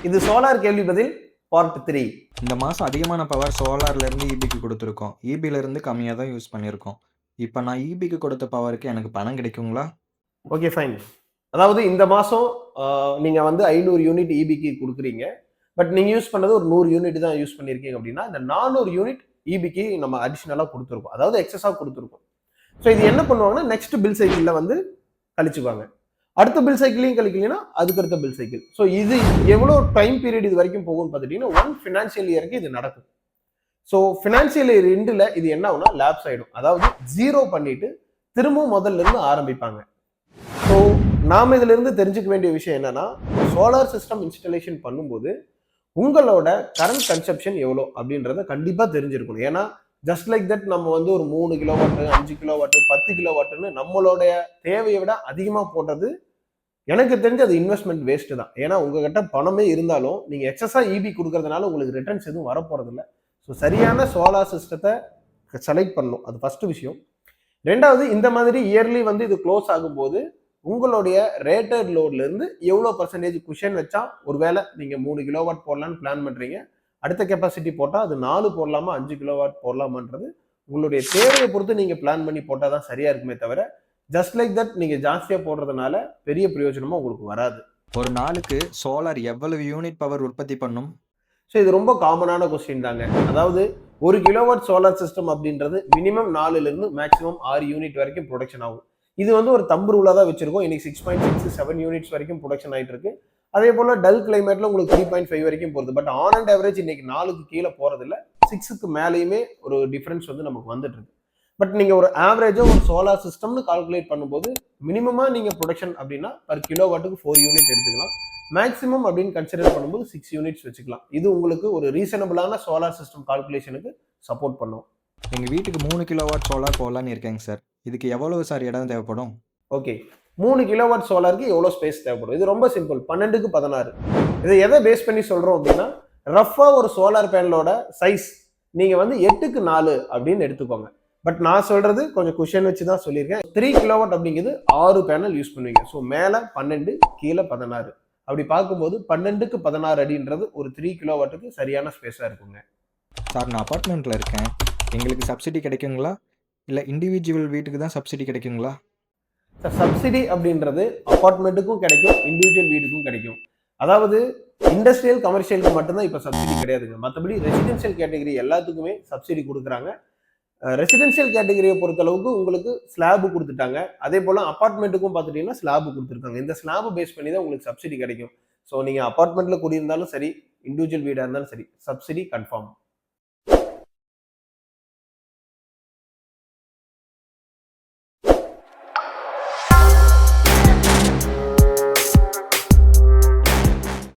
இது சோலார் கேள்வி பதில் பார்ட் 3. இந்த மாதம் அதிகமான பவர் சோலார்லேருந்து ஈபிக்கு கொடுத்துருக்கோம். ஈபிலேருந்து கம்மியாக தான் யூஸ் பண்ணியிருக்கோம். இப்போ நான் ஈபிக்கு கொடுத்த பவருக்கு எனக்கு பணம் கிடைக்குங்களா? Okay, fine. அதாவது இந்த மாதம் நீங்கள் வந்து 500 யூனிட் ஈபிக்கு கொடுக்குறீங்க. பட் நீங்கள் யூஸ் பண்ணது ஒரு 100 யூனிட் தான் யூஸ் பண்ணியிருக்கீங்க அப்படின்னா இந்த 400 யூனிட் ஈபிக்கு நம்ம அடிஷ்னலாக கொடுத்துருக்கோம், அதாவது எக்ஸஸாக கொடுத்துருக்கோம். ஸோ இது என்ன பண்ணுவாங்கன்னா நெக்ஸ்ட் பில் சைக்கிளில் வந்து கழிச்சுக்குவாங்க. அடுத்த பில் சைக்கிளையும் கழிக்கலைன்னா அதுக்கு அடுத்த பில் சைக்கிள். ஸோ இது எவ்வளோ டைம் பீரியட் இது வரைக்கும் போகும்னு பார்த்துட்டீங்கன்னா 1 ஃபினான்ஷியல் இயருக்கு இது நடக்கும். ஸோ ஃபினான்ஷியல் இயர் எண்டில் இது என்ன ஆகும்னா லேப்ஸ் ஆகிடும், அதாவது 0 பண்ணிட்டு திரும்பவும் முதல்ல இருந்து ஆரம்பிப்பாங்க. ஸோ நாம் இதுல இருந்து தெரிஞ்சுக்க வேண்டிய விஷயம் என்னன்னா, சோலார் சிஸ்டம் இன்ஸ்டாலேஷன் பண்ணும்போது உங்களோட கரண்ட் கன்சப்ஷன் எவ்வளோ அப்படின்றத கண்டிப்பாக தெரிஞ்சிருக்கணும். ஏன்னா ஜஸ்ட் லைக் தட் நம்ம வந்து ஒரு 3 கிலோவாட்டு 5 கிலோவாட்டு 10 கிலோவாட்டுன்னு நம்மளுடைய தேவையை விட அதிகமாக போடுறது எனக்கு தெரிஞ்சு அது இன்வெஸ்ட்மெண்ட் வேஸ்ட் தான். ஏன்னா உங்ககிட்ட பணமே இருந்தாலும் நீங்கள் எக்ஸஸாக ஈபி கொடுக்கறதுனால உங்களுக்கு ரிட்டர்ன்ஸ் எதுவும் வரப்போறது இல்லை. ஸோ சரியான சோலார் சிஸ்டத்தை செலக்ட் பண்ணணும், அது ஃபர்ஸ்ட் விஷயம். ரெண்டாவது, இந்த மாதிரி இயர்லி வந்து இது க்ளோஸ் ஆகும்போது உங்களுடைய ரேட்டட் லோட்ல இருந்து எவ்வளோ பர்சன்டேஜ் குஷன் வச்சா, ஒருவேளை நீங்கள் 3 கிலோவாட் போடலான்னு பிளான் பண்ணுறீங்க, அடுத்த கெப்பாசிட்டி போட்டால் அது 4 போடலாமா 5 கிலோவாட் போடலாமான்றது உங்களுடைய தேவையை பொறுத்து நீங்கள் பிளான் பண்ணி போட்டால் தான் சரியா இருக்குமே தவிர ஜஸ்ட் லைக் தட் நீங்கள் ஜாஸ்தியாக போடுறதுனால பெரிய பிரயோஜனமாக உங்களுக்கு வராது. ஒரு நாளுக்கு சோலார் எவ்வளவு யூனிட் பவர் உற்பத்தி பண்ணும்? ஸோ இது ரொம்ப காமனான கொஸ்டின் தாங்க. அதாவது 1 கிலோவாட் சோலார் சிஸ்டம் அப்படின்றது மினிமம் 4லிருந்து மேக்ஸிமம் 6 யூனிட் வரைக்கும் ப்ரொடக்ஷன் ஆகும். இது வந்து ஒரு தம்பு ரூலாக தான் வச்சிருக்கோம். இன்னைக்கு 6.67 யூனிட்ஸ் வரைக்கும் ப்ரொடக்ஷன் ஆகிட்டு இருக்கு. அதே போல டல் கிளைமேட்ல உங்களுக்கு 3.5 வரைக்கும் போகுது. பட் ஆன் அண்ட் ஆவரேஜ் இன்னைக்கு 4க்கு கீழே போறதில்ல, 6க்கு மேலேயுமே ஒரு டிஃபரன்ஸ் வந்து நமக்கு வந்துட்டு இருக்கு. பட் நீங்க ஒரு ஆவரேஜா ஒரு சோலார் சிஸ்டம்னு கால்குலேட் பண்ணும்போது மினிமமா நீங்க ப்ரொடக்ஷன் அப்படின்னா பர் கிலோவாட்டுக்கு 4 யூனிட் எடுத்துக்கலாம். மேக்ஸிமம் அப்படின்னு கன்சிடர் பண்ணும்போது 6 யூனிட்ஸ் வச்சுக்கலாம். இது உங்களுக்கு ஒரு ரீசனபிளான சோலார் சிஸ்டம் கால்குலேஷனுக்கு சப்போர்ட் பண்ணும். எங்கள் வீட்டுக்கு 3 கிலோவாட் சோலார் போடலான்னு இருக்கேங்க சார். இதுக்கு எவ்வளவு சார் இடம் தேவைப்படும்? ஓகே, 3 கிலோவாட் சோலாருக்கு எவ்வளோ ஸ்பேஸ் தேவைப்படும்? இது ரொம்ப சிம்பிள், 12க்கு 16. இதை எதை பேஸ் பண்ணி சொல்றோம் அப்படின்னா, ரஃபா ஒரு சோலார் பேனலோட சைஸ் நீங்க வந்து 8க்கு 4 அப்படின்னு எடுத்துக்கோங்க. பட் நான் சொல்றது கொஞ்சம் குஷன் வச்சு தான் சொல்லியிருக்கேன். 3 கிலோவாட் அப்படிங்கிறது 6 பேனல் யூஸ் பண்ணுவீங்க. ஸோ மேலே 12, கீழே 16. அப்படி பார்க்கும்போது 12க்கு 16 அடின்றது ஒரு 3 கிலோவாட்டுக்கு சரியான ஸ்பேஸாக இருக்குங்க. சார், நான் அப்பார்ட்மெண்ட்டில் இருக்கேன், எங்களுக்கு சப்சிடி கிடைக்குங்களா இல்லை இண்டிவிஜுவல் வீட்டுக்கு தான் சப்சிடி கிடைக்குங்களா? சார், சப்சிடி அப்படின்றது அப்பார்ட்மெண்ட்டுக்கும் கிடைக்கும், இண்டிவிஜுவல் வீட்டுக்கும் கிடைக்கும். அதாவது இண்டஸ்ட்ரியல் கமர்ஷியலுக்கு மட்டும்தான் இப்போ சப்சிடி கிடையாதுங்க. மற்றபடி ரெசிடென்ஷியல் கேட்டகரி எல்லாத்துக்குமே சப்சிடி கொடுக்குறாங்க. ரெசிடென்ஷியல் கேட்டகரியை பொறுத்தளவுக்கு உங்களுக்கு ஸ்லாப் கொடுத்துட்டாங்க. அதே போல் அப்பார்ட்மெண்ட்டுக்கும் பார்த்துட்டீங்கன்னா ஸ்லாப் கொடுத்துருக்காங்க. இந்த ஸ்லாப் பேஸ் பண்ணி தான் உங்களுக்கு சப்சிடி கிடைக்கும். ஸோ நீங்கள் அப்பார்ட்மெண்ட்டில் குடியிருந்தாலும் சரி, இண்டிவிஜுவல் வீடாக இருந்தாலும் சரி, சப்சிடி கன்ஃபார்ம்.